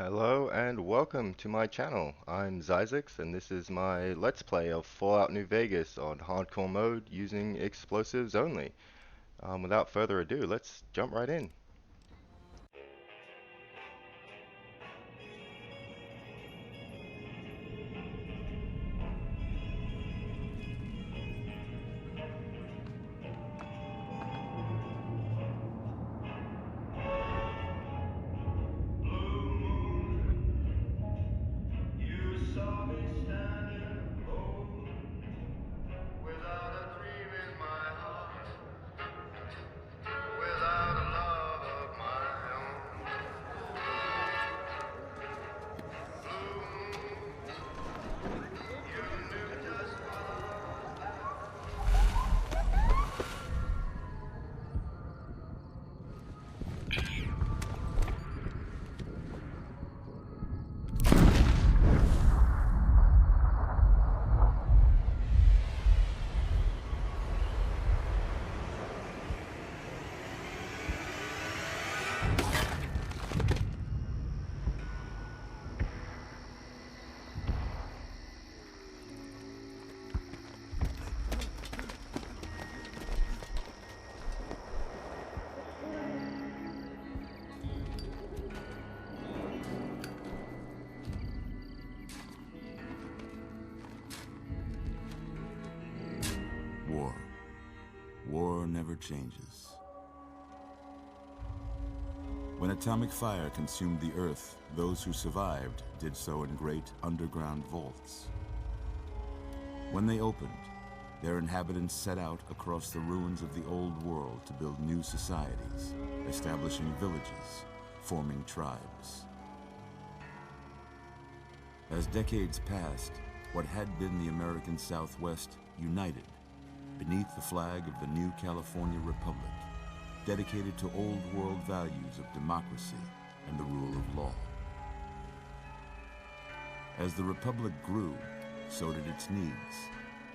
Hello and welcome to my channel. I'm Zyzix and this is my Let's Play of Fallout New Vegas on hardcore mode using explosives only. Without further ado, let's jump right in. War. War never changes. When atomic fire consumed the Earth, those who survived did so in great underground vaults. When they opened, their inhabitants set out across the ruins of the old world to build new societies, establishing villages, forming tribes. As decades passed, what had been the American Southwest united beneath the flag of the new California Republic, dedicated to old world values of democracy and the rule of law. As the Republic grew, so did its needs.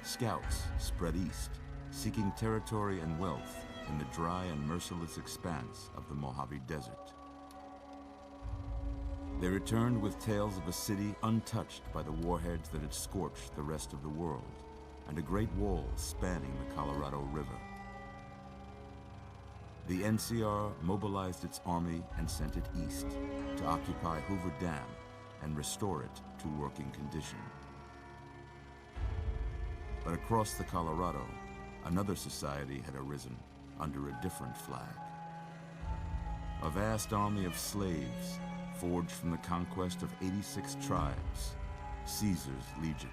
Scouts spread east, seeking territory and wealth in the dry and merciless expanse of the Mojave Desert. They returned with tales of a city untouched by the warheads that had scorched the rest of the world, and a great wall spanning the Colorado River. The NCR mobilized its army and sent it east to occupy Hoover Dam and restore it to working condition. But across the Colorado, another society had arisen under a different flag. A vast army of slaves forged from the conquest of 86 tribes, Caesar's Legion.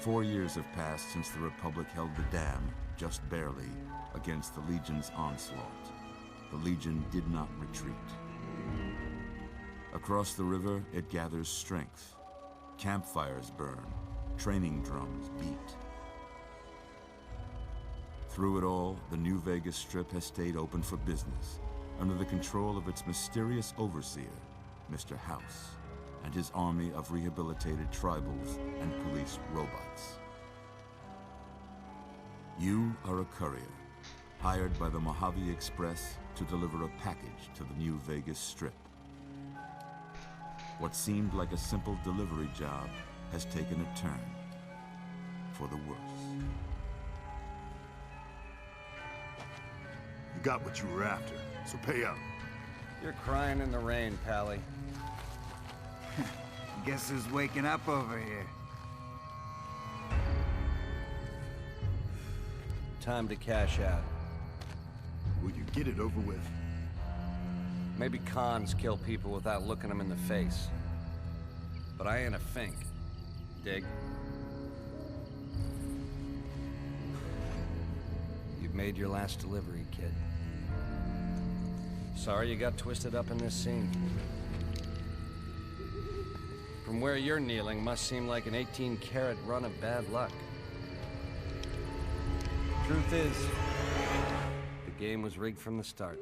4 years have passed since the Republic held the dam, just barely, against the Legion's onslaught. The Legion did not retreat. Across the river, it gathers strength. Campfires burn, training drums beat. Through it all, the New Vegas Strip has stayed open for business, under the control of its mysterious overseer, Mr. House, and his army of rehabilitated tribals and police robots. You are a courier, hired by the Mojave Express to deliver a package to the New Vegas Strip. What seemed like a simple delivery job has taken a turn for the worse. You got what you were after, so pay up. You're crying in the rain, Pally. Guess who's waking up over here? Time to cash out. Will you get it over with? Maybe cons kill people without looking them in the face. But I ain't a fink. Dig? You've made your last delivery, kid. Sorry you got twisted up in this scene. From where you're kneeling must seem like an 18-carat run of bad luck. Truth is, the game was rigged from the start.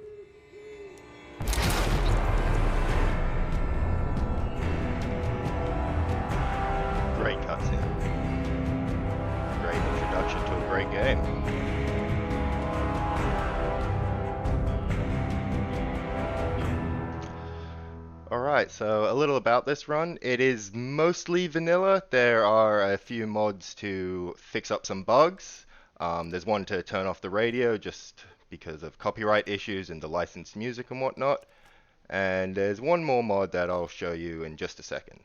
Great cutscene. Great introduction to a great game. Alright, so a little about this run. It is mostly vanilla. There are a few mods to fix up some bugs. There's one to turn off the radio just because of copyright issues and the licensed music and whatnot. And there's one more mod that I'll show you in just a second.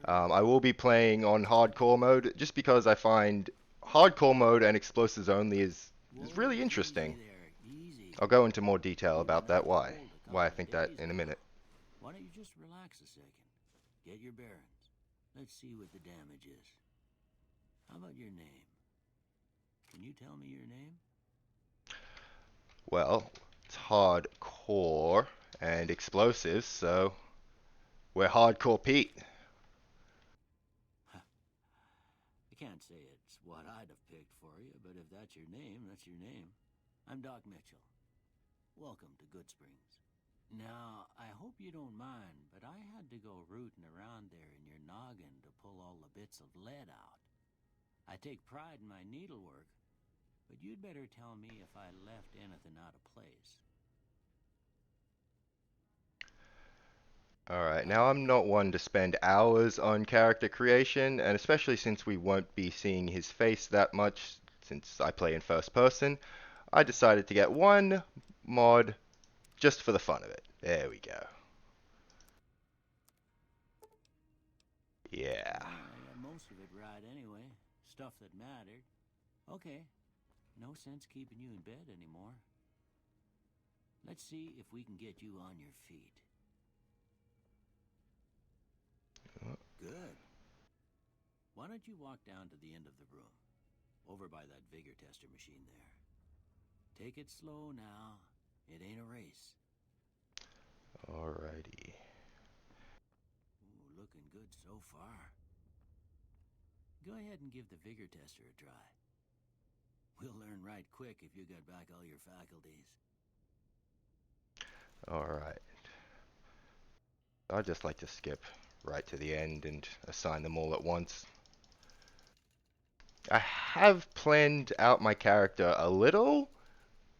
I will be playing on hardcore mode just because I find hardcore mode and explosives only is really interesting. I'll go into more detail about that, why I think that in a minute. Why don't you just relax a second? Get your bearings. Let's see what the damage is. How about your name? Can you tell me your name? Well, it's hardcore and explosives, so we're Hardcore Pete. I can't say it's what I'd have picked for you, but if that's your name, that's your name. I'm Doc Mitchell. Welcome to Goodsprings. Now, I hope you don't mind, but I had to go rooting around there in your noggin to pull all the bits of lead out. I take pride in my needlework, but you'd better tell me if I left anything out of place. Alright, now I'm not one to spend hours on character creation, and especially since we won't be seeing his face that much since I play in first person, I decided to get one mod just for the fun of it. There we go. Yeah. I got most of it right anyway. Stuff that mattered. Okay. No sense keeping you in bed anymore. Let's see if we can get you on your feet. Good. Why don't you walk down to the end of the room? Over by that vigor tester machine there. Take it slow now. It ain't a race. Alrighty. Ooh, looking good so far. Go ahead and give the vigor tester a try. We'll learn right quick if you got back all your faculties. Alright. I'd just like to skip right to the end and assign them all at once. I have planned out my character a little,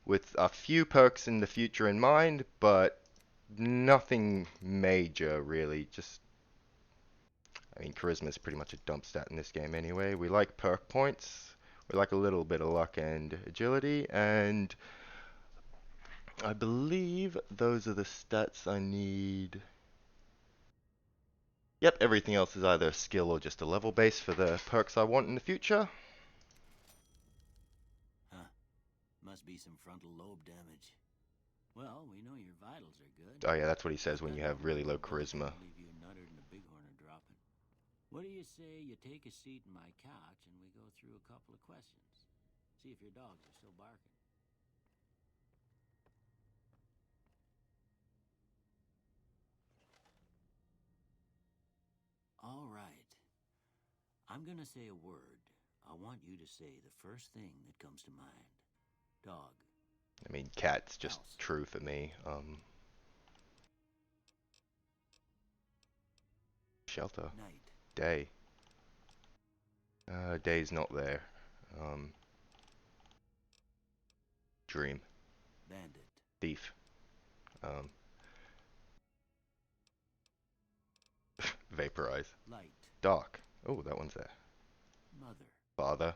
with a few perks in the future in mind, but nothing major really. Just, I mean, charisma is pretty much a dump stat in this game anyway. We like perk points, we like a little bit of luck and agility, and I believe those are the stats I need. Yep, everything else is either skill or just a level base for the perks I want in the future. Huh. Must be some frontal lobe damage. Well, we know your vitals are good. Oh yeah, that's what he says when you have really low charisma. Leave you nuttered and a bighorn are dropping. What do you say you take a seat in my couch and we go through a couple of questions? See if your dogs are still barking. All right. I'm gonna say a word. I want you to say the first thing that comes to mind. Dog. I mean, cat's just House. true for me. Shelter. Night. Day. Day's not there. Dream. Bandit. Thief. Vaporize. Light. Dark. Oh, that one's there. Mother. Father.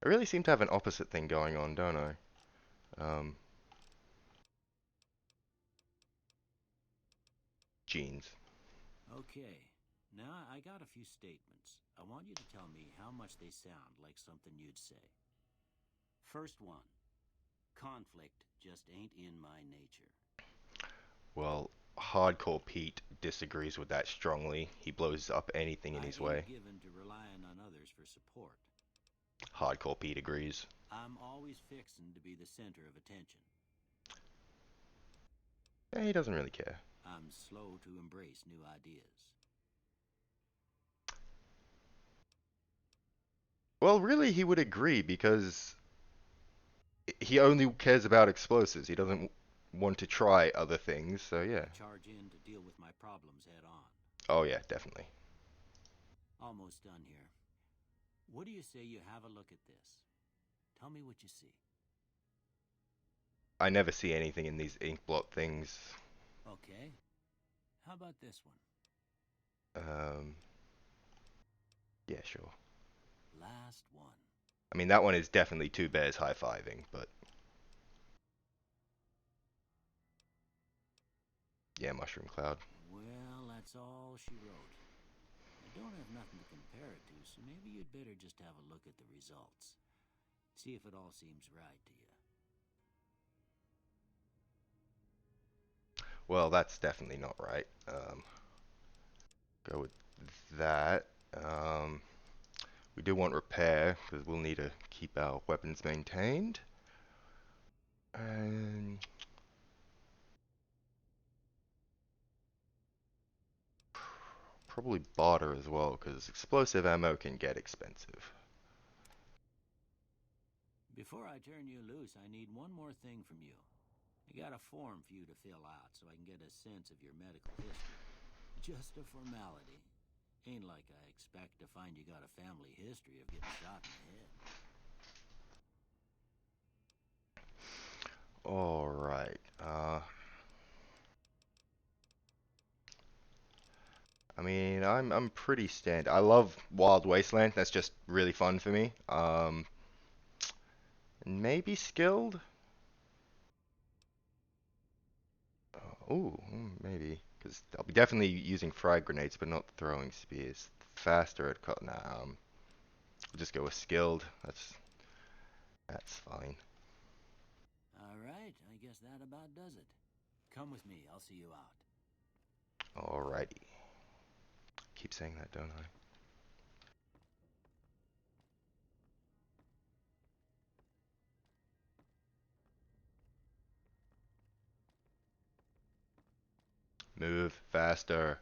I really seem to have an opposite thing going on, don't I? Genes. Okay. Now I got a few statements. I want you to tell me how much they sound like something you'd say. First one. Conflict just ain't in my nature. Well, Hardcore Pete disagrees with that strongly. He blows up anything in his way. Given to relying on others for support. Hardcore Pete agrees. I'm always fixin' to be the center of attention. Eh, he doesn't really care. I'm slow to embrace new ideas. Well, really, he would agree because he only cares about explosives. He doesn't want to try other things, so yeah. Charge in to deal with my problems head on. Oh yeah, definitely. Almost done here. What do you say you have a look at this? Tell me what you see. I never see anything in these ink blot things. Okay. How about this one? Yeah, sure. Last one. I mean, that one is definitely two bears high-fiving, but yeah, Mushroom Cloud. Well, that's all she wrote. I don't have nothing to compare it to, so maybe you'd better just have a look at the results. See if it all seems right to you. Well, that's definitely not right. Go with that. We do want repair, because we'll need to keep our weapons maintained. And probably barter as well, because explosive ammo can get expensive. Before I turn you loose, I need one more thing from you. I got a form for you to fill out so I can get a sense of your medical history. Just a formality. Ain't like I expect to find you got a family history of getting shot in the head. Alright, I mean, I'm pretty standard. I love Wild Wasteland. That's just really fun for me. Maybe skilled. Maybe because I'll be definitely using frag grenades, but not throwing spears. Faster at cut. Nah, we'll just go with skilled. That's fine. All right, I guess that about does it. Come with me, I'll see you out. Alrighty. Keep saying that, don't I? Move faster.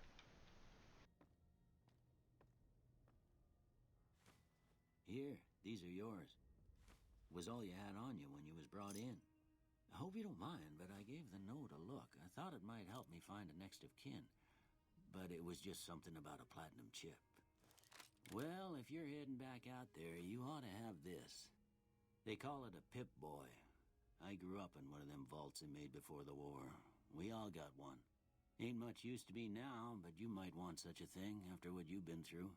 Here, these are yours. Was all you had on you when you was brought in. I hope you don't mind, but I gave the note a look. I thought it might help me find a next of kin. But it was just something about a platinum chip. Well, if you're heading back out there, you ought to have this. They call it a Pip-Boy. I grew up in one of them vaults they made before the war. We all got one. Ain't much use to me now, but you might want such a thing after what you've been through.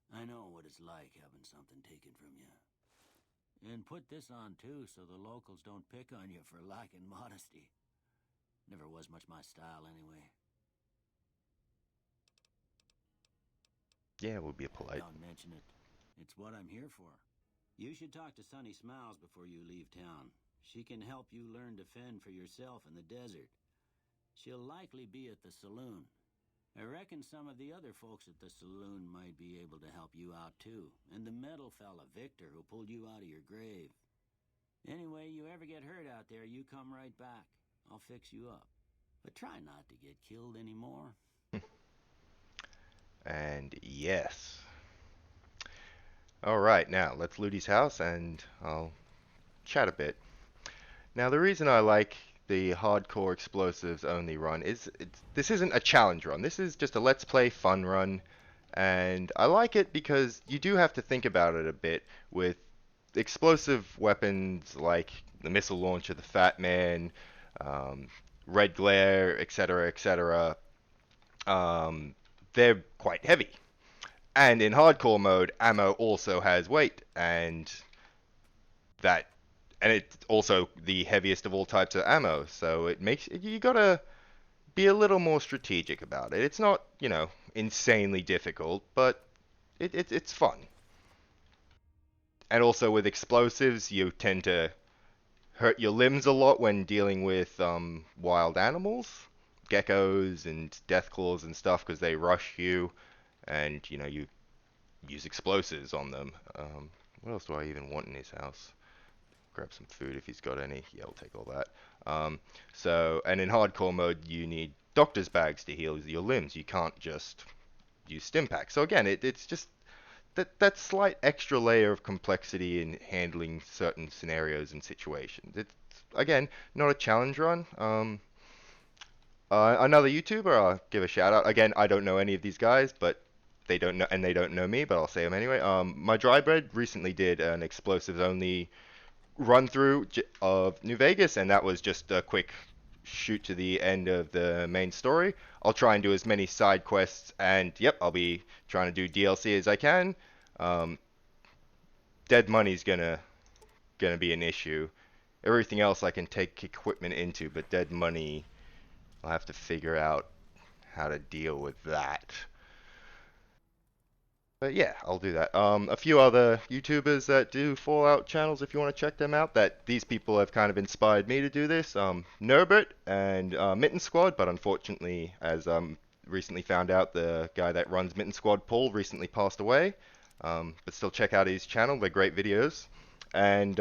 I know what it's like having something taken from you. And put this on, too, so the locals don't pick on you for lacking modesty. Never was much my style, anyway. Yeah, we'll be polite. Don't mention it. It's what I'm here for. You should talk to Sunny Smiles before you leave town. She can help you learn to fend for yourself in the desert. She'll likely be at the saloon. I reckon some of the other folks at the saloon might be able to help you out, too. And the metal fella, Victor, who pulled you out of your grave. Anyway, you ever get hurt out there, you come right back. I'll fix you up. But try not to get killed anymore. And yes. Alright, now let's loot his house and I'll chat a bit. Now the reason I like the hardcore explosives only run is this isn't a challenge run. This is just a let's play fun run. And I like it because you do have to think about it a bit with explosive weapons like the missile launcher, the Fat Man, Red Glare, etc., etc. They're quite heavy. And in hardcore mode, ammo also has weight, and it's also the heaviest of all types of ammo. So it makes you gotta be a little more strategic about it. It's not, insanely difficult, but it's fun. And also with explosives, you tend to hurt your limbs a lot when dealing with wild animals, geckos and deathclaws and stuff, because they rush you, and you use explosives on them. What else do I even want in his house? Grab some food if he's got any. Yeah, I'll take all that. And in hardcore mode, you need doctor's bags to heal your limbs. You can't just use stim packs. So again, it's just that slight extra layer of complexity in handling certain scenarios and situations. It's again not a challenge run. Another YouTuber, I'll give a shout out. Again, I don't know any of these guys, but they don't know me, but I'll say them anyway. My dry bread recently did an explosives only run through of New Vegas, and that was just a quick shoot to the end of the main story. I'll try and do as many side quests, and yep, I'll be trying to do DLC as I can. Dead money's gonna be an issue. Everything else I can take equipment into, but dead money, I'll have to figure out how to deal with that. But yeah, I'll do that. A few other YouTubers that do Fallout channels, if you want to check them out, that these people have kind of inspired me to do this. Norbert and Mitten Squad, but unfortunately, as recently found out, the guy that runs Mitten Squad, Paul, recently passed away. But still check out his channel, they're great videos. And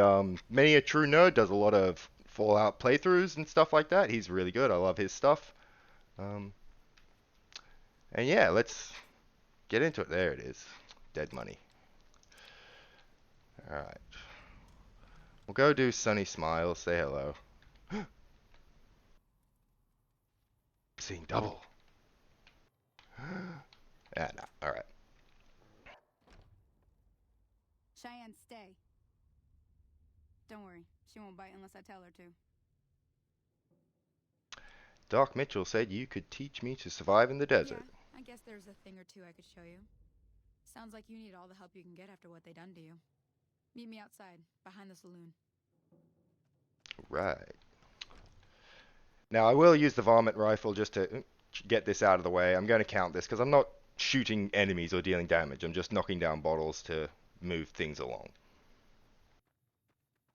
Many a True Nerd does a lot of Fallout playthroughs and stuff like that. He's really good, I love his stuff. And yeah, let's get into it. There it is. Dead money. Alright. We'll go do Sunny Smile, say hello. Seeing double. Yeah, no. Alright. Cheyenne, stay. Don't worry, she won't bite unless I tell her to. Doc Mitchell said you could teach me to survive in the desert. Yeah, I guess there's a thing or two I could show you. Sounds like you need all the help you can get after what they done to you. Meet me outside, behind the saloon. Right. Now I will use the varmint rifle just to get this out of the way. I'm going to count this because I'm not shooting enemies or dealing damage. I'm just knocking down bottles to move things along.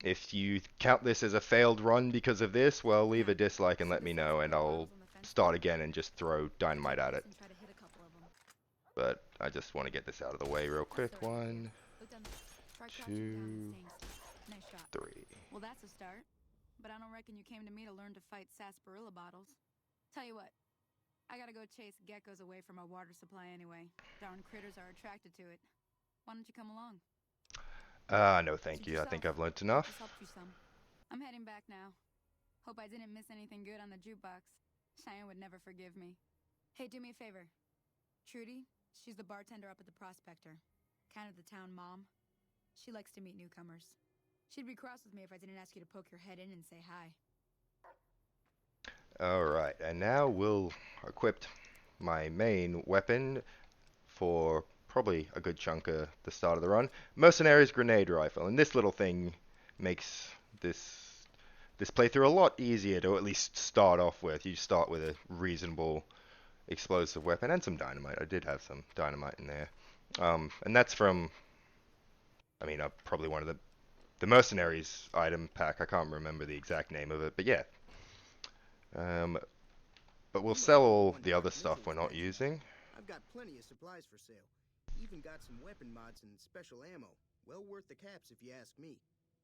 If you count this as a failed run because of this, well, leave a dislike and let me know, and I'll start again and just throw dynamite at it. But I just want to get this out of the way real quick. 1, 2, 3. Well, that's a start. But I don't reckon you came to me to learn to fight sarsaparilla bottles. Tell you what, I gotta go chase geckos away from our water supply anyway. Darn critters are attracted to it. Why don't you come along? No thank you. I think I've learned enough. Helped you some. I'm heading back now. Hope I didn't miss anything good on the jukebox. Cheyenne would never forgive me. Hey, do me a favor. Trudy, she's the bartender up at the Prospector. Kind of the town mom. She likes to meet newcomers. She'd be cross with me if I didn't ask you to poke your head in and say hi. Alright, and now we'll equip my main weapon for probably a good chunk of the start of the run. Mercenary's grenade rifle, and this little thing makes this playthrough a lot easier to at least start off with. You start with a reasonable explosive weapon and some dynamite. I did have some dynamite in there. And that's from, I mean, probably one of the Mercenaries item pack. I can't remember the exact name of it, but yeah. But we'll sell all the other stuff we're not using. I've got plenty of supplies for sale. Even got some weapon mods and special ammo. Well worth the caps if you ask me.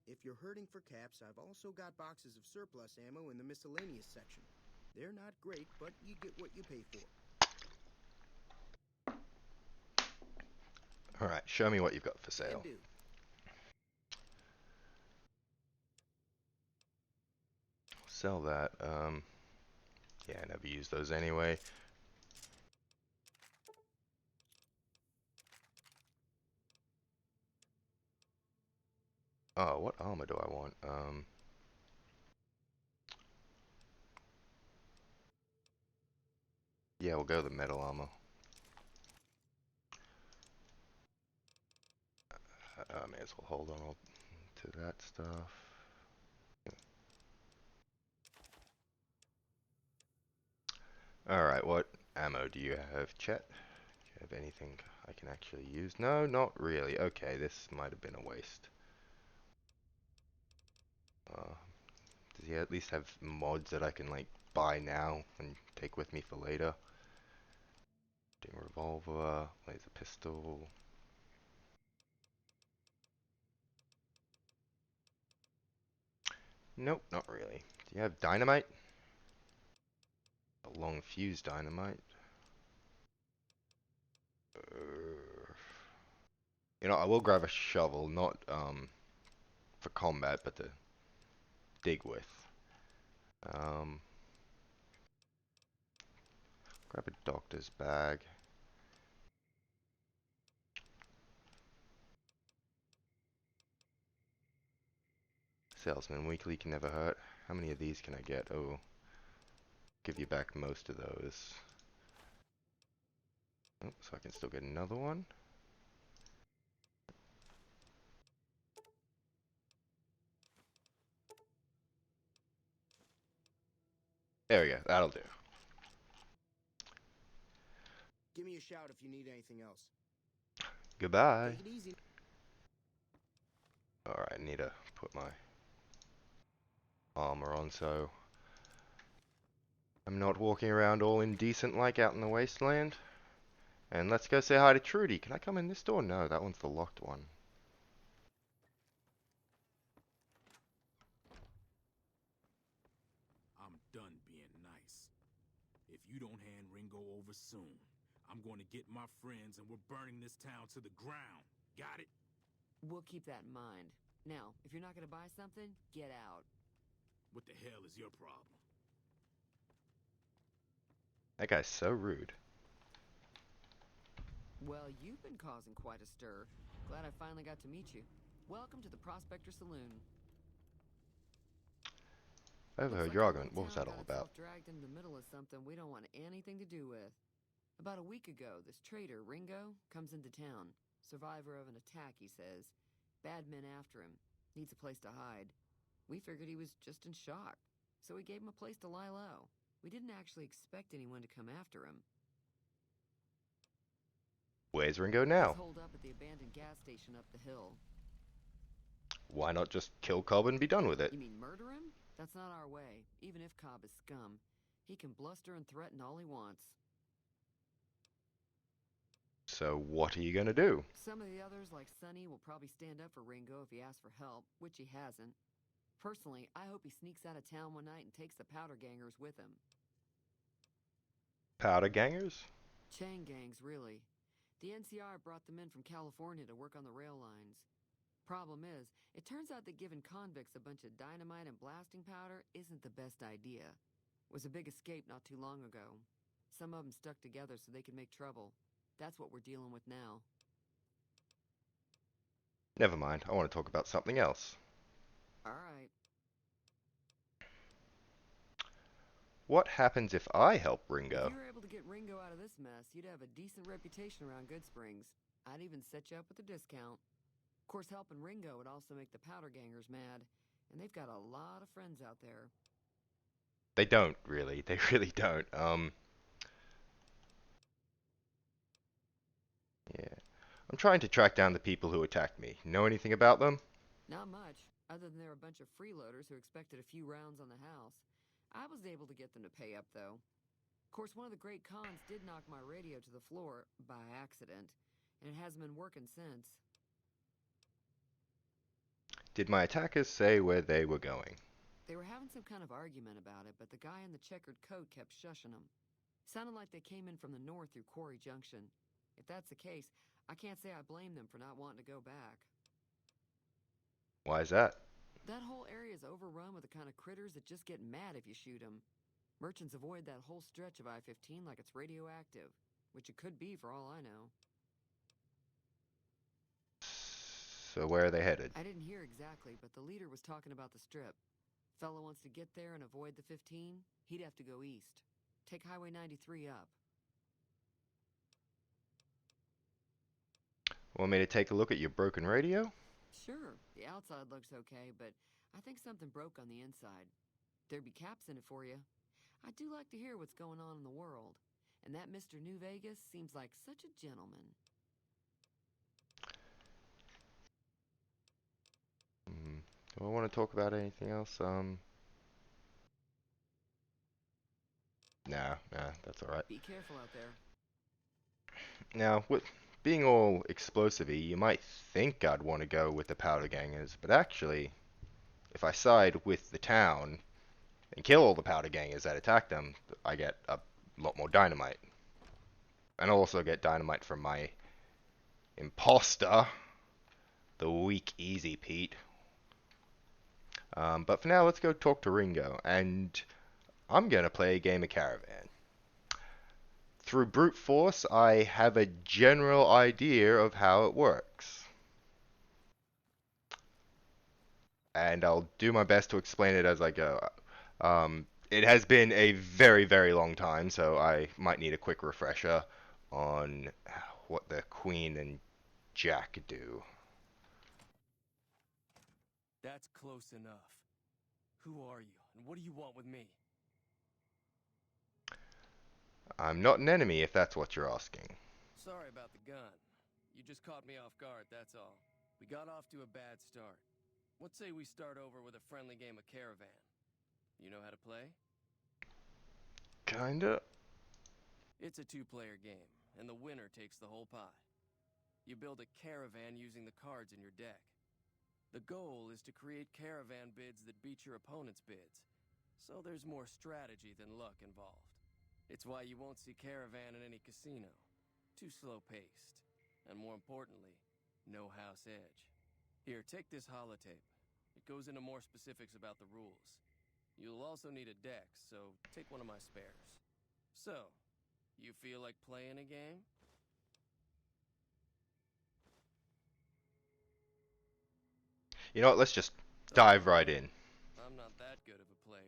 If you're hurting for caps, I've also got boxes of surplus ammo in the miscellaneous section. They're not great, but you get what you pay for. Alright, show me what you've got for sale. Sell that. Yeah, I never use those anyway. Oh, what armor do I want? Yeah, we'll go the metal armor. I may as well hold on to that stuff. Alright, what ammo do you have, Chet? Do you have anything I can actually use? No, not really. Okay, this might have been a waste. Does he at least have mods that I can, like, buy now and take with me for later? Revolver, laser pistol. Nope, not really. Do you have dynamite? A long fuse dynamite. You know, I will grab a shovel, not for combat, but to dig with. Grab a doctor's bag. Salesman Weekly can never hurt. How many of these can I get? Oh, give you back most of those. Oh, so I can still get another one. There we go, that'll do. Give me a shout if you need anything else. Goodbye. Take it easy. Alright, I need to put my armor on so I'm not walking around all indecent like out in the wasteland. And let's go say hi to Trudy. Can I come in this door? No, that one's the locked one. I'm done being nice. If you don't hand Ringo over soon, I'm going to get my friends and we're burning this town to the ground. Got it? We'll keep that in mind. Now, if you're not going to buy something, get out. What the hell is your problem? That guy's so rude. Well, you've been causing quite a stir. Glad I finally got to meet you. Welcome to the Prospector Saloon. I overheard Looks your like argument. What was town that all got about? itself dragged into the middle of something we don't want anything to do with. About a week ago, this traitor, Ringo, comes into town. Survivor of an attack, he says. Bad men after him. Needs a place to hide. We figured he was just in shock, so we gave him a place to lie low. We didn't actually expect anyone to come after him. Where's Ringo now? He's holed up at the abandoned gas station up the hill. Why not just kill Cobb and be done with it? You mean murder him? That's not our way, even if Cobb is scum. He can bluster and threaten all he wants. So what are you gonna do? Some of the others, like Sonny, will probably stand up for Ringo if he asks for help, which he hasn't. Personally, I hope he sneaks out of town one night and takes the powder gangers with him. Powder gangers? Chain gangs, really. The NCR brought them in from California to work on the rail lines. Problem is, it turns out that giving convicts a bunch of dynamite and blasting powder isn't the best idea. It was a big escape not too long ago. Some of them stuck together so they could make trouble. That's what we're dealing with now. Never mind, I want to talk about something else. Alright. What happens if I help Ringo? If you were able to get Ringo out of this mess, you'd have a decent reputation around Goodsprings. I'd even set you up with a discount. Of course, helping Ringo would also make the powder gangers mad, and they've got a lot of friends out there. They don't, really. They really don't. Yeah. I'm trying to track down the people who attacked me. Know anything about them? Not much, other than they're a bunch of freeloaders who expected a few rounds on the house. I was able to get them to pay up, though. Of course, one of the great cons did knock my radio to the floor, by accident, and it hasn't been working since. Did my attackers say where they were going? They were having some kind of argument about it, but the guy in the checkered coat kept shushing them. Sounded like they came in from the north through Quarry Junction. If that's the case, I can't say I blame them for not wanting to go back. Why is that? That whole area is overrun with the kind of critters that just get mad if you shoot them. Merchants avoid that whole stretch of I-15 like it's radioactive, which it could be for all I know. So where are they headed? I didn't hear exactly, but the leader was talking about the strip. Fellow wants to get there and avoid the 15, he'd have to go east. Take Highway 93 up. Want me to take a look at your broken radio? Sure, the outside looks okay, but I think something broke on the inside. There'd be caps in it for you. I do like to hear what's going on in the world, and that Mr. New Vegas seems like such a gentleman. Do I want to talk about anything else? Nah, that's alright. Be careful out there. Now, with being all explosive-y, you might think I'd want to go with the powder gangers, but actually, if I side with the town and kill all the powder gangers that attack them, I get a lot more dynamite. And I'll also get dynamite from my imposter, the weak Easy Pete. But for now, let's go talk to Ringo, and I'm going to play a game of Caravan. Through brute force, I have a general idea of how it works. And I'll do my best to explain it as I go. it has been a very, very long time, so I might need a quick refresher on what the Queen and Jack do. That's close enough. Who are you, and what do you want with me? I'm not an enemy, if that's what you're asking. Sorry about the gun. You just caught me off guard, that's all. We got off to a bad start. What say we start over with a friendly game of Caravan? You know how to play? Kinda. It's a two-player game, and the winner takes the whole pie. You build a caravan using the cards in your deck. The goal is to create caravan bids that beat your opponent's bids, so there's more strategy than luck involved. It's why you won't see Caravan in any casino. Too slow-paced. And more importantly, no house edge. Here, take this holotape. It goes into more specifics about the rules. You'll also need a deck, so take one of my spares. So, you feel like playing a game? You know what, let's just dive right in. I'm not that good of a player.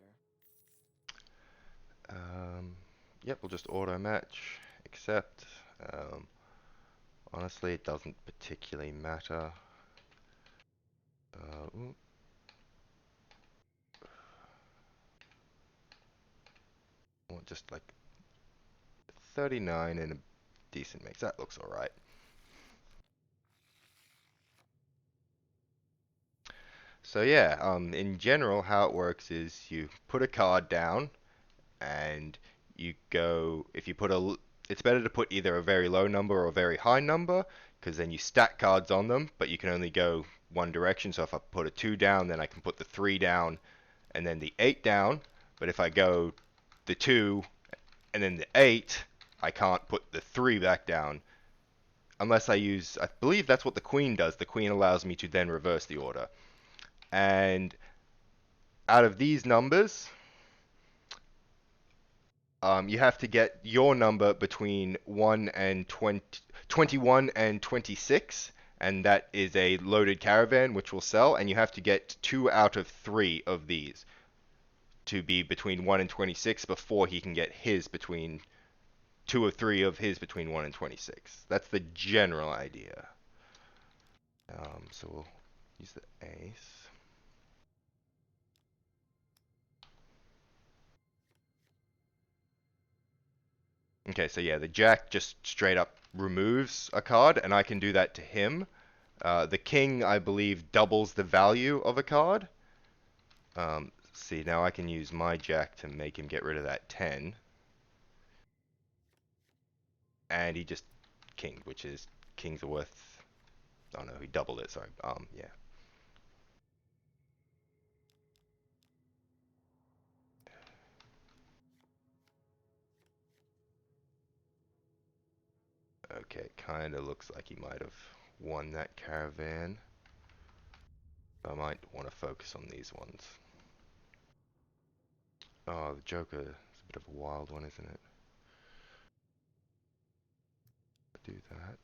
Yep, we'll just auto match, accept. Honestly, it doesn't particularly matter. Just like 39 and a decent mix. That looks alright. So yeah, in general, how it works is you put a card down, and you go, if you put it's better to put either a very low number or a very high number, because then you stack cards on them, but you can only go one direction. So if I put a 2 down, then I can put the 3 down, and then the 8 down. But if I go the 2 and then the 8, I can't put the 3 back down. Unless I use, I believe that's what the Queen does. The Queen allows me to then reverse the order. And out of these numbers, you have to get your number between 1 and 21 and 26, and that is a loaded caravan which will sell, and you have to get 2 out of 3 of these to be between 1 and 26 before he can get his between 2 or 3 of his between 1 and 26. That's the general idea. So we'll use the ace. Okay, so yeah, the Jack just straight up removes a card, and I can do that to him. The King, I believe, doubles the value of a card. See, now I can use my Jack to make him get rid of that 10. And he just King, which is, Kings are worth, oh no, he doubled it, sorry. Yeah. Okay, kind of looks like he might have won that caravan. I might want to focus on these ones. Oh, the Joker is a bit of a wild one, isn't it? Do that.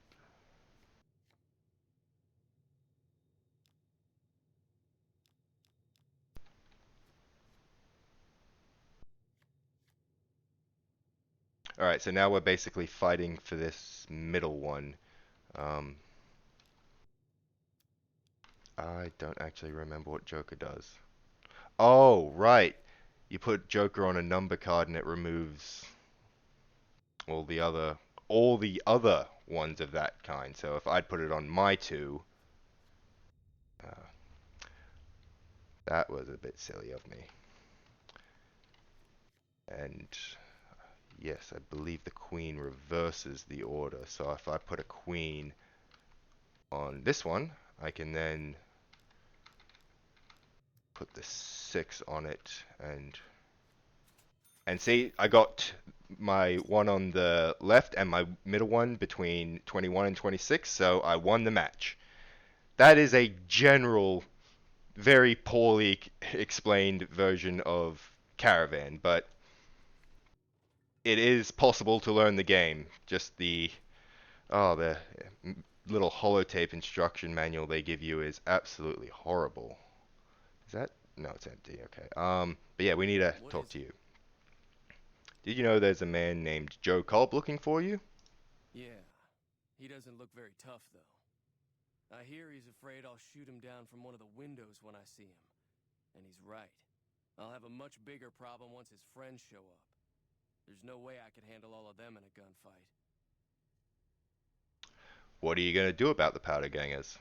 Alright, so now we're basically fighting for this middle one. I don't actually remember what Joker does. Oh, right. You put Joker on a number card and it removes all the other ones of that kind. So if I'd put it on my 2, that was a bit silly of me. And yes, I believe the Queen reverses the order. So if I put a Queen on this one, I can then put the 6 on it, and see, I got my one on the left and my middle one between 21 and 26, so I won the match. That is a general, very poorly explained version of Caravan, but it is possible to learn the game. Just the little holotape instruction manual they give you is absolutely horrible. Is that? No, it's empty. Okay. But yeah, we need to talk to you. Did you know there's a man named Joe Cobb looking for you? Yeah. He doesn't look very tough, though. I hear he's afraid I'll shoot him down from one of the windows when I see him. And he's right. I'll have a much bigger problem once his friends show up. There's no way I could handle all of them in a gunfight. What are you going to do about the powder gangers?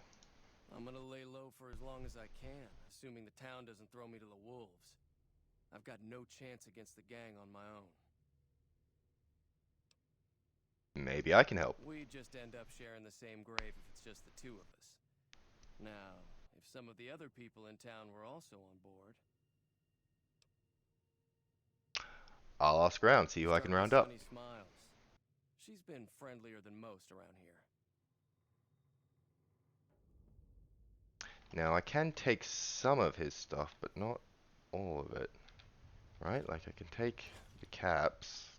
I'm gonna lay low for as long as I can, assuming the town doesn't throw me to the wolves. I've got no chance against the gang on my own. Maybe I can help. We just end up sharing the same grave if it's just the two of us. Now, if some of the other people in town were also on board... I'll ask around, see who I can round up. Sunny smiles. She's been friendlier than most around here. Now, I can take some of his stuff, but not all of it. Right? Like, I can take the caps.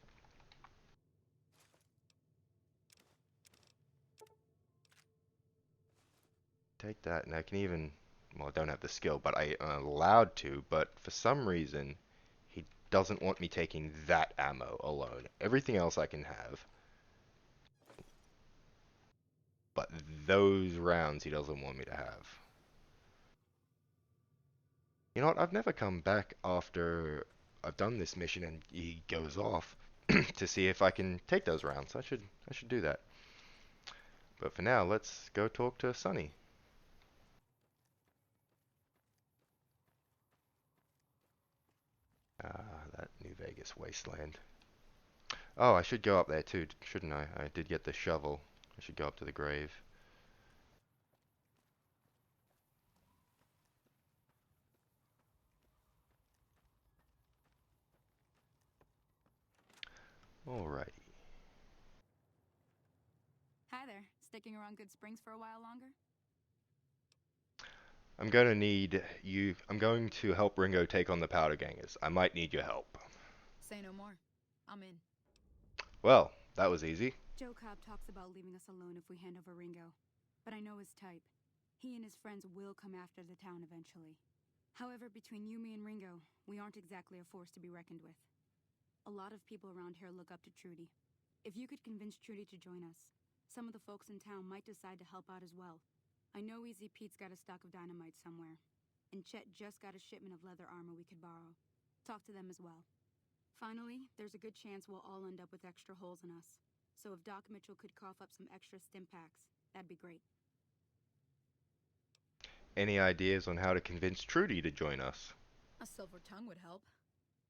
Take that, and I can even... Well, I don't have the skill, but I am allowed to, but for some reason, he doesn't want me taking that ammo alone. Everything else I can have. But those rounds he doesn't want me to have. You know what, I've never come back after I've done this mission and he goes off to see if I can take those rounds. I should do that. But for now, let's go talk to Sonny. That New Vegas Wasteland. Oh, I should go up there too, shouldn't I? I did get the shovel. I should go up to the grave. Alrighty. Hi there. Sticking around Goodsprings for a while longer? I'm gonna need you. I'm going to help Ringo take on the powder gangers. I might need your help. Say no more. I'm in. Well, that was easy. Joe Cobb talks about leaving us alone if we hand over Ringo. But I know his type. He and his friends will come after the town eventually. However, between you, me, and Ringo, we aren't exactly a force to be reckoned with. A lot of people around here look up to Trudy. If you could convince Trudy to join us, some of the folks in town might decide to help out as well. I know Easy Pete's got a stock of dynamite somewhere, and Chet just got a shipment of leather armor we could borrow. Talk to them as well. Finally, there's a good chance we'll all end up with extra holes in us. So if Doc Mitchell could cough up some extra stim packs, that'd be great. Any ideas on how to convince Trudy to join us? A silver tongue would help.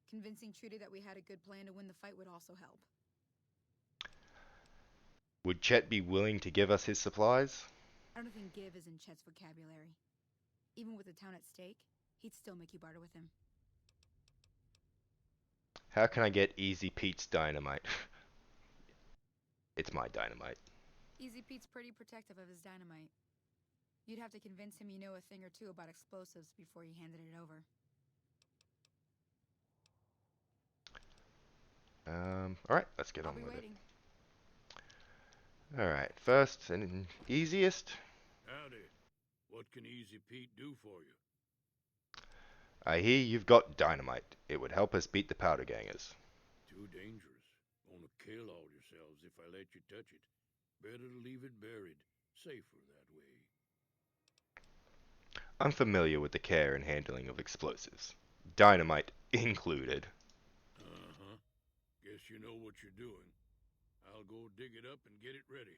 Convincing Trudy that we had a good plan to win the fight would also help. Would Chet be willing to give us his supplies? I don't think give is in Chet's vocabulary. Even with the town at stake, he'd still make you barter with him. How can I get Easy Pete's dynamite? It's my dynamite. Easy Pete's pretty protective of his dynamite. You'd have to convince him you know a thing or two about explosives before you handed it over. Alright, let's get on with waiting. it. Alright, first and easiest. Howdy. What can Easy Pete do for you? I hear you've got dynamite. It would help us beat the powder gangers. Too dangerous. Gonna kill all yourselves if I let you touch it. Better to leave it buried. Safer that way. I'm familiar with the care and handling of explosives. Dynamite included. Uh-huh. Guess you know what you're doing. I'll go dig it up and get it ready.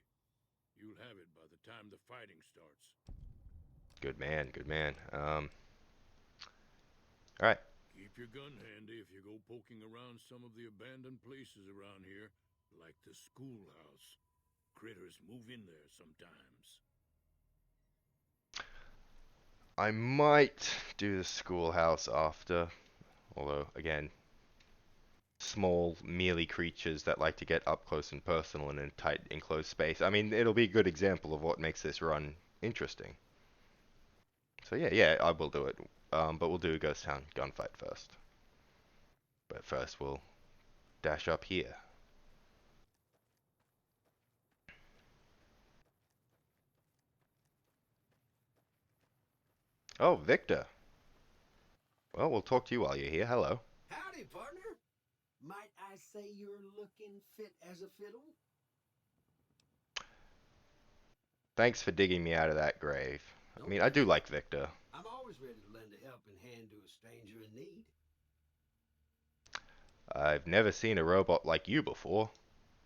You'll have it by the time the fighting starts. Good man, good man. Alright. Keep your gun handy if you go poking around some of the abandoned places around here, like the schoolhouse. Critters move in there sometimes. I might do the schoolhouse after. Although, again, small, mealy creatures that like to get up close and personal in a tight, enclosed space. I mean, it'll be a good example of what makes this run interesting. So yeah, I will do it. But we'll do a Ghost Town Gunfight first. But first we'll dash up here. Oh, Victor. Well, we'll talk to you while you're here. Hello. Howdy, partner. Might I say you're looking fit as a fiddle? Thanks for digging me out of that grave. I Don't mean, I do mention like Victor. I'm always ready to lend a helping hand to a stranger in need. I've never seen a robot like you before.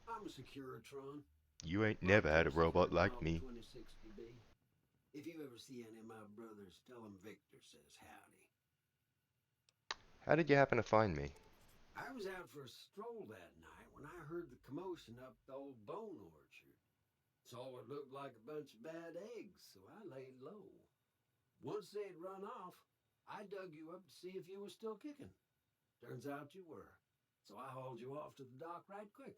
I'm a Securitron. You ain't never had a robot like me. 26DB. If you ever see any of my brothers, tell them Victor says howdy. How did you happen to find me? I was out for a stroll that night when I heard the commotion up the old bone orchard. Saw what looked like a bunch of bad eggs, so I laid low. Once they had run off, I dug you up to see if you were still kicking. Turns out you were, so I hauled you off to the dock right quick.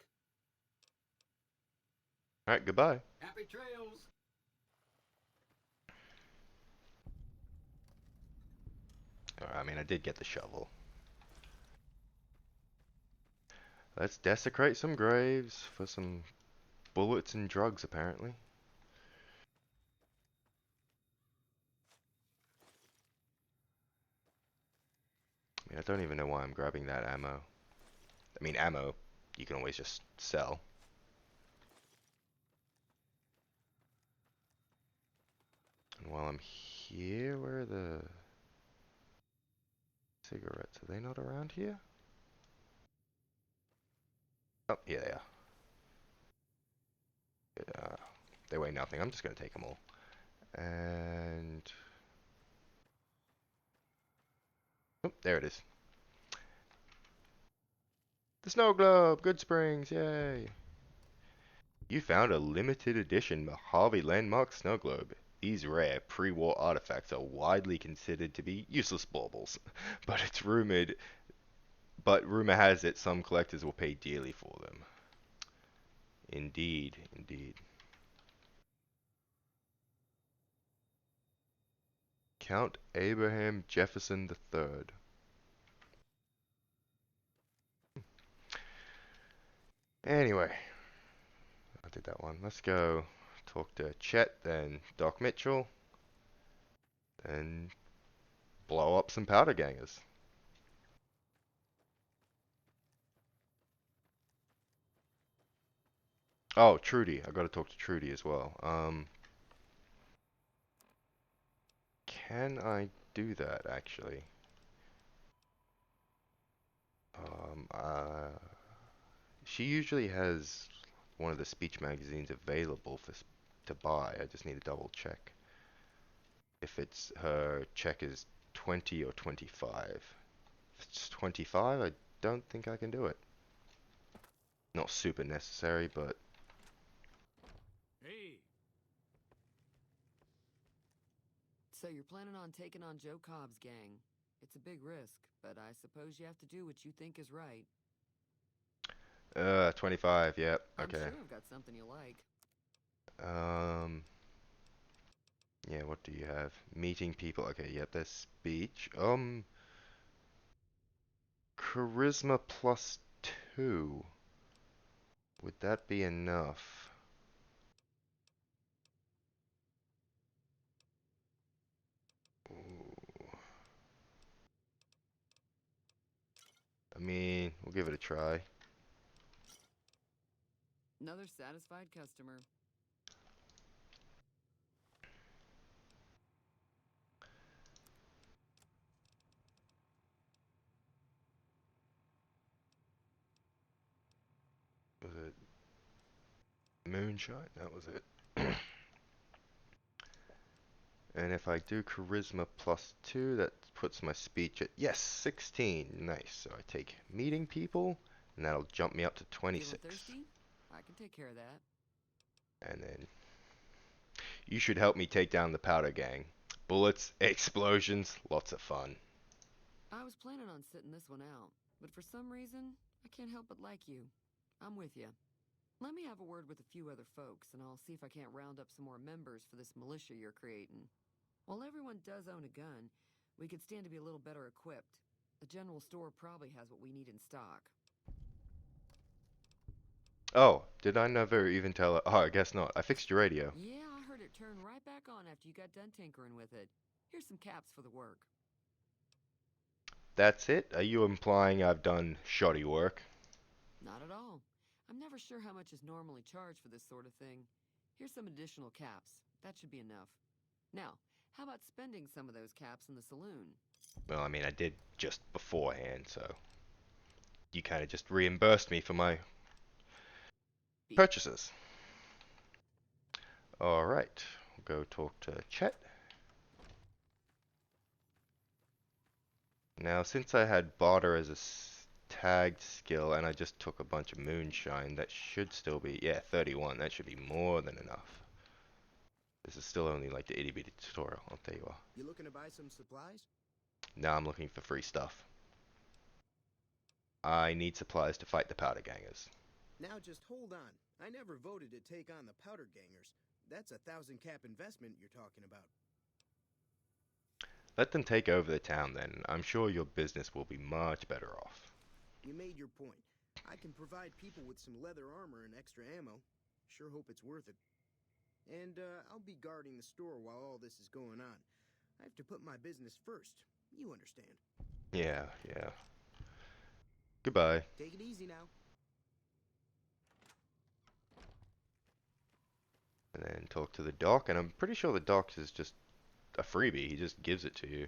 Alright, goodbye. Happy trails! I mean, I did get the shovel. Let's desecrate some graves for some bullets and drugs, apparently. I mean, I don't even know why I'm grabbing that ammo. I mean, ammo, you can always just sell. And while I'm here, where are the cigarettes? Are they not around here? Oh, yeah, they are. They weigh nothing. I'm just going to take them all. And... oh, there it is. The snow globe! Goodsprings! Yay! You found a limited edition Mojave landmark snow globe. These rare pre-war artifacts are widely considered to be useless baubles, but rumor has it some collectors will pay dearly for them. Indeed, indeed. Count Abraham Jefferson III. Anyway, I did that one. Let's go talk to Chet, then Doc Mitchell, then blow up some powder gangers. Oh, Trudy. I gotta talk to Trudy as well. Can I do that, actually? She usually has one of the speech magazines available to buy. I just need to double check if it's her check is 20 or 25. If it's 25, I don't think I can do it. Not super necessary, but... Hey! So you're planning on taking on Joe Cobb's gang. It's a big risk, but I suppose you have to do what you think is right. 25, yep, okay. I'm sure I've got something you like. Yeah, what do you have? Meeting people, okay, yep, there's speech. Charisma +2. Would that be enough? Ooh. I mean, we'll give it a try. Another satisfied customer. Was it moonshine? That was it. And if I do charisma +2, that puts my speech at, yes, 16. Nice. So I take meeting people, and that'll jump me up to 26. Feeling thirsty? I can take care of that. And then you should help me take down the powder gang. Bullets, explosions, lots of fun. I was planning on sitting this one out, but for some reason, I can't help but like you. I'm with you. Let me have a word with a few other folks, and I'll see if I can't round up some more members for this militia you're creating. While everyone does own a gun, we could stand to be a little better equipped. The general store probably has what we need in stock. Oh, did I never even tell her? Oh, I guess not. I fixed your radio. Yeah, I heard it turn right back on after you got done tinkering with it. Here's some caps for the work. That's it? Are you implying I've done shoddy work? Not at all. I'm never sure how much is normally charged for this sort of thing. Here's some additional caps. That should be enough. Now, how about spending some of those caps in the saloon? Well, I mean, I did just beforehand, so you kind of just reimbursed me for my purchases. Alright, we'll go talk to Chet. Now, since I had barter as a tagged skill and I just took a bunch of moonshine, that should still be, yeah, 31. That should be more than enough. This is still only like the itty bitty tutorial, I'll tell you what. You looking to buy some supplies? Now I'm looking for free stuff. I need supplies to fight the powder gangers. Now just hold on. I never voted to take on the powder gangers. That's a 1,000 cap investment you're talking about. Let them take over the town then. I'm sure your business will be much better off. You made your point. I can provide people with some leather armor and extra ammo. Sure hope it's worth it. And I'll be guarding the store while all this is going on. I have to put my business first. You understand. Yeah, yeah. Goodbye. Take it easy now. And then talk to the doc, and I'm pretty sure the doc is just a freebie. He just gives it to you.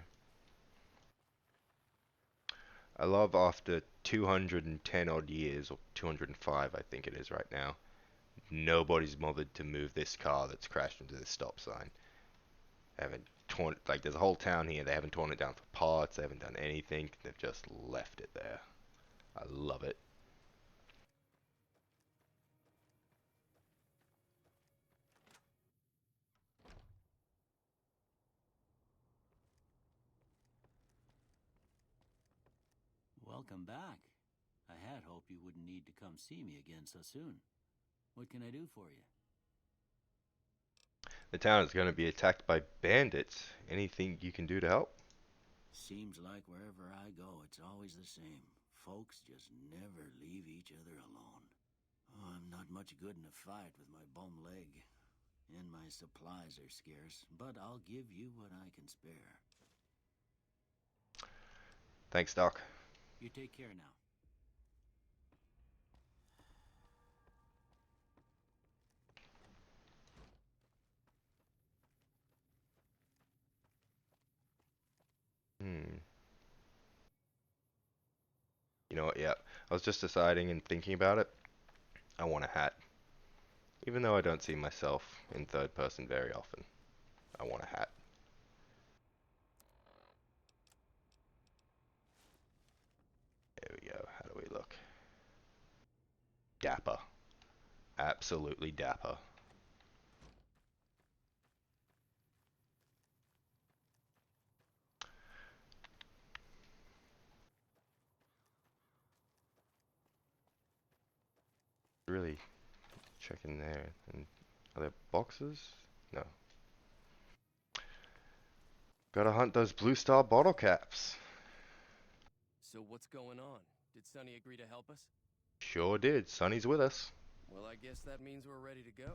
I love after 210 odd years, or 205 I think it is right now, nobody's bothered to move this car that's crashed into this stop sign. They haven't torn, like there's a whole town here, they haven't torn it down for parts, they haven't done anything, they've just left it there. I love it. Welcome back. I had hoped you wouldn't need to come see me again so soon. What can I do for you? The town is going to be attacked by bandits. Anything you can do to help? Seems like wherever I go, it's always the same. Folks just never leave each other alone. Oh, I'm not much good in a fight with my bum leg. And my supplies are scarce, but I'll give you what I can spare. Thanks, Doc. You take care now. You know what, yeah. I was just deciding and thinking about it. I want a hat. Even though I don't see myself in third person very often. I want a hat. There we go. How do we look? Dapper. Absolutely dapper. Really checking there. And are there boxes? No. Gotta hunt those Blue Star bottle caps. So what's going on? Did Sonny agree to help us? Sure did. Sonny's with us. Well, I guess that means we're ready to go.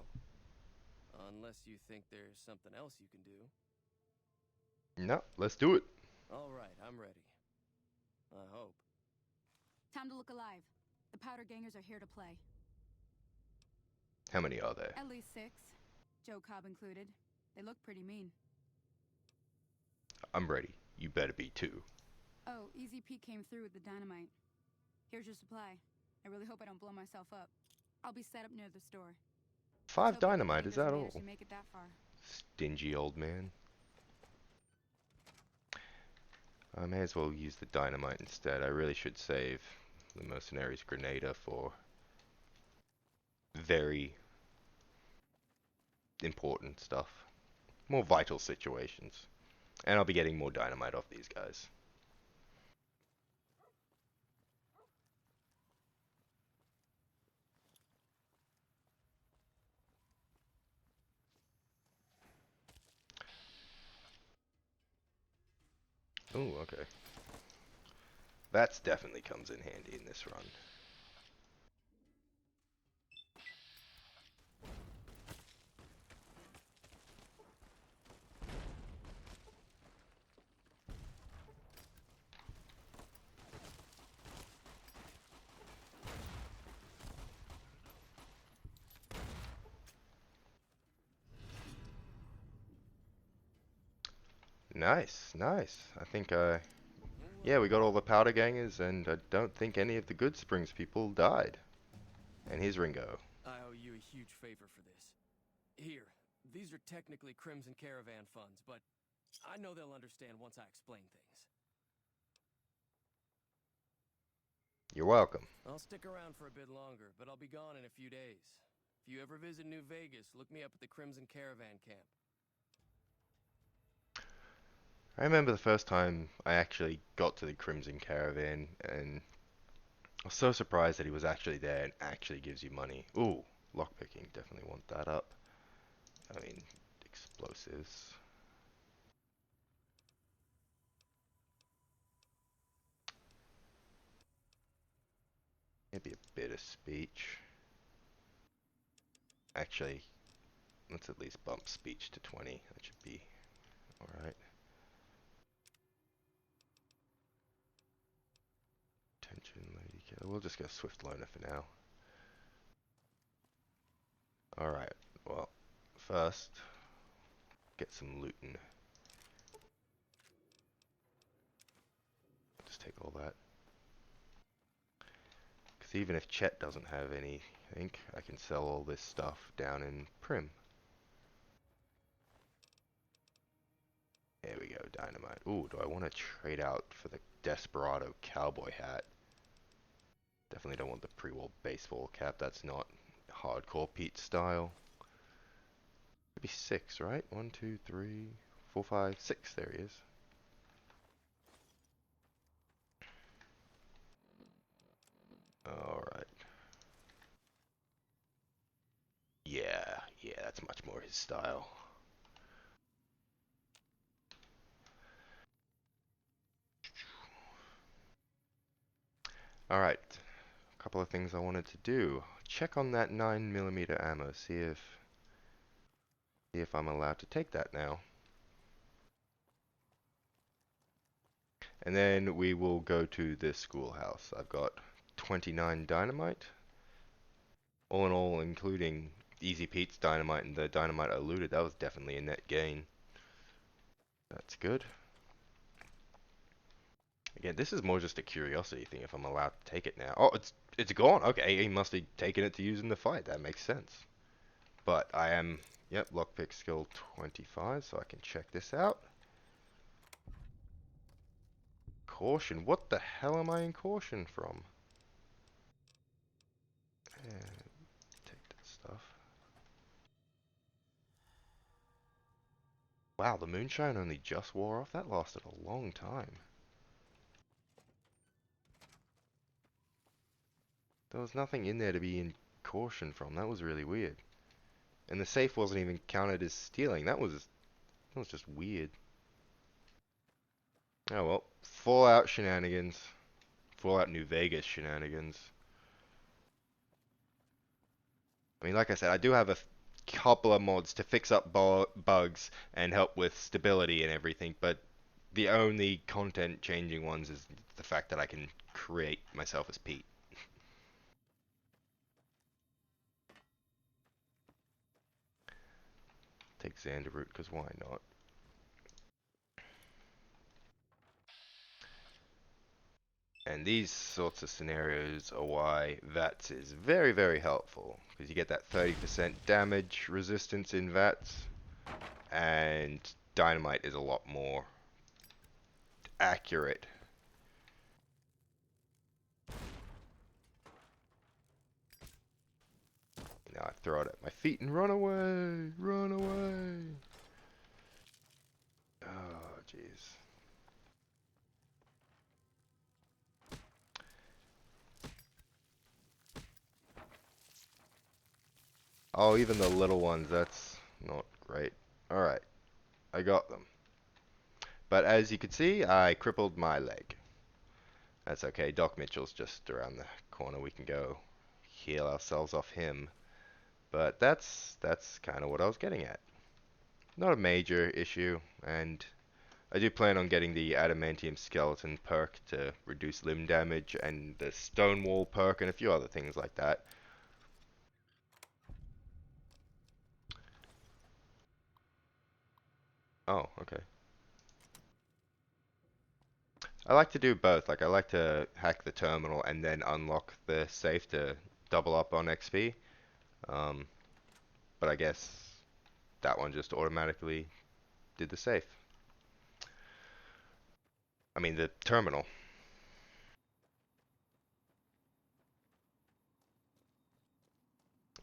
Unless you think there's something else you can do. No, let's do it. All right, I'm ready. I hope. Time to look alive. The powder gangers are here to play. How many are there? At least 6. Joe Cobb included. They look pretty mean. I'm ready. You better be too. Oh, Easy Pete came through with the dynamite. Here's your supply. I really hope I don't blow myself up. I'll be set up near the store. 5 dynamite, is that all? Make it that far. Stingy old man. I may as well use the dynamite instead. I really should save the mercenary's grenada for very important stuff. More vital situations. And I'll be getting more dynamite off these guys. Oh, okay. That's definitely comes in handy in this run. Nice, nice. I think, yeah, we got all the powder gangers, and I don't think any of the Goodsprings people died. And here's Ringo. I owe you a huge favor for this. Here, these are technically Crimson Caravan funds, but I know they'll understand once I explain things. You're welcome. I'll stick around for a bit longer, but I'll be gone in a few days. If you ever visit New Vegas, look me up at the Crimson Caravan camp. I remember the first time I actually got to the Crimson Caravan, and I was so surprised that he was actually there and actually gives you money. Ooh, lockpicking, definitely want that up. I mean, explosives. Maybe a bit of speech. Actually, let's at least bump speech to 20. That should be alright. Attention, lady killer. We'll just go swift loner for now. Alright, well, first, get some looting. Just take all that. Because even if Chet doesn't have anything, I can sell all this stuff down in Prim. There we go, dynamite. Ooh, do I want to trade out for the Desperado cowboy hat? Definitely don't want the pre-war baseball cap. That's not hardcore Pete style. Maybe 6, right? 1, 2, 3, 4, 5, 6. There he is. Alright. Yeah, that's much more his style. Alright. A couple of things I wanted to do. Check on that 9mm ammo. See if I'm allowed to take that now. And then we will go to this schoolhouse. I've got 29 dynamite. All in all, including Easy Pete's dynamite and the dynamite I looted, that was definitely a net gain. That's good. Again, this is more just a curiosity thing if I'm allowed to take it now. Oh, it's gone. Okay, he must have taken it to use in the fight. That makes sense. But I am, yep, lockpick skill 25, so I can check this out. Caution. What the hell am I in caution from? Take that stuff. Wow, the moonshine only just wore off. That lasted a long time. There was nothing in there to be in caution from. That was really weird. And the safe wasn't even counted as stealing. That was just weird. Oh well. Fallout shenanigans. Fallout New Vegas shenanigans. I mean, like I said, I do have a couple of mods to fix up bugs and help with stability and everything, but the only content changing ones is the fact that I can create myself as Pete. Take Xander route, because why not? And these sorts of scenarios are why VATS is very, very helpful. Because you get that 30% damage resistance in VATS. And dynamite is a lot more accurate. Now I throw it at my feet and run away! Run away! Oh, jeez. Oh, even the little ones, that's not great. Alright, I got them. But as you can see, I crippled my leg. That's okay, Doc Mitchell's just around the corner. We can go heal ourselves off him. But that's kind of what I was getting at. Not a major issue, and I do plan on getting the adamantium skeleton perk to reduce limb damage, and the stonewall perk, and a few other things like that. Oh, okay. I like to do both. Like I like to hack the terminal and then unlock the safe to double up on XP. Um, but I guess that one just automatically did the safe. I mean the terminal.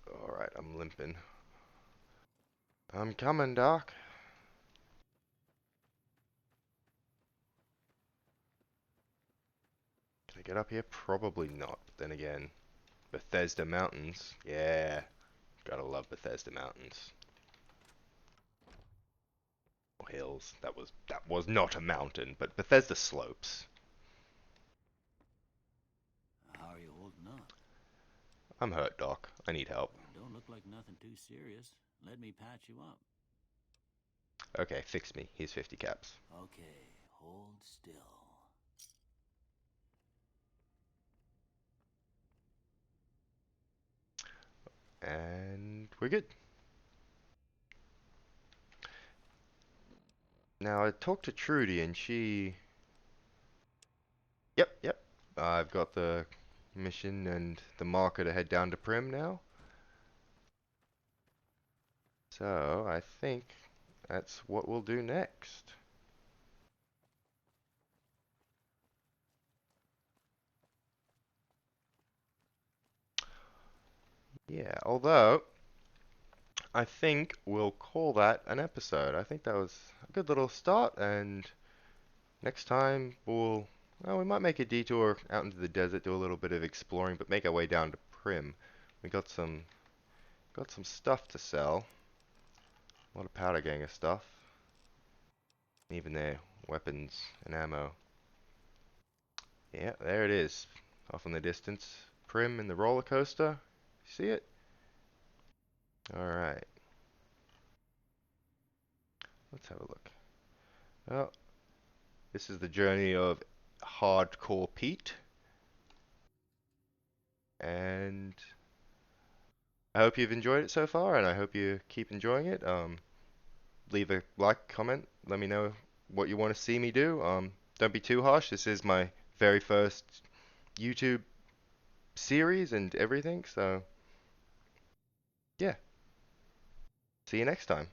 Alright, I'm limping. I'm coming, Doc. Can I get up here? Probably not. But then again, Bethesda Mountains. Yeah. Gotta love Bethesda Mountains. Or hills. That was not a mountain, but Bethesda slopes. How are you holding up? I'm hurt, Doc. I need help. Don't look like nothing too serious. Let me patch you up. Okay, fix me. Here's 50 caps. Okay, hold still. And we're good. Now, I talked to Trudy and she... Yep. I've got the mission and the marker to head down to Prim now. So, I think that's what we'll do next. Yeah, although, I think we'll call that an episode. I think that was a good little start, and next time well, we might make a detour out into the desert, do a little bit of exploring, but make our way down to Prim. We got some stuff to sell. A lot of powder ganger stuff. Even their weapons and ammo. Yeah, there it is. Off in the distance. Prim and the roller coaster. See it? Alright. Let's have a look. Well, this is the journey of Hardcore Pete. And I hope you've enjoyed it so far, and I hope you keep enjoying it. Leave a like, comment, let me know what you want to see me do. Don't be too harsh. This is my very first YouTube series and everything, so yeah. See you next time.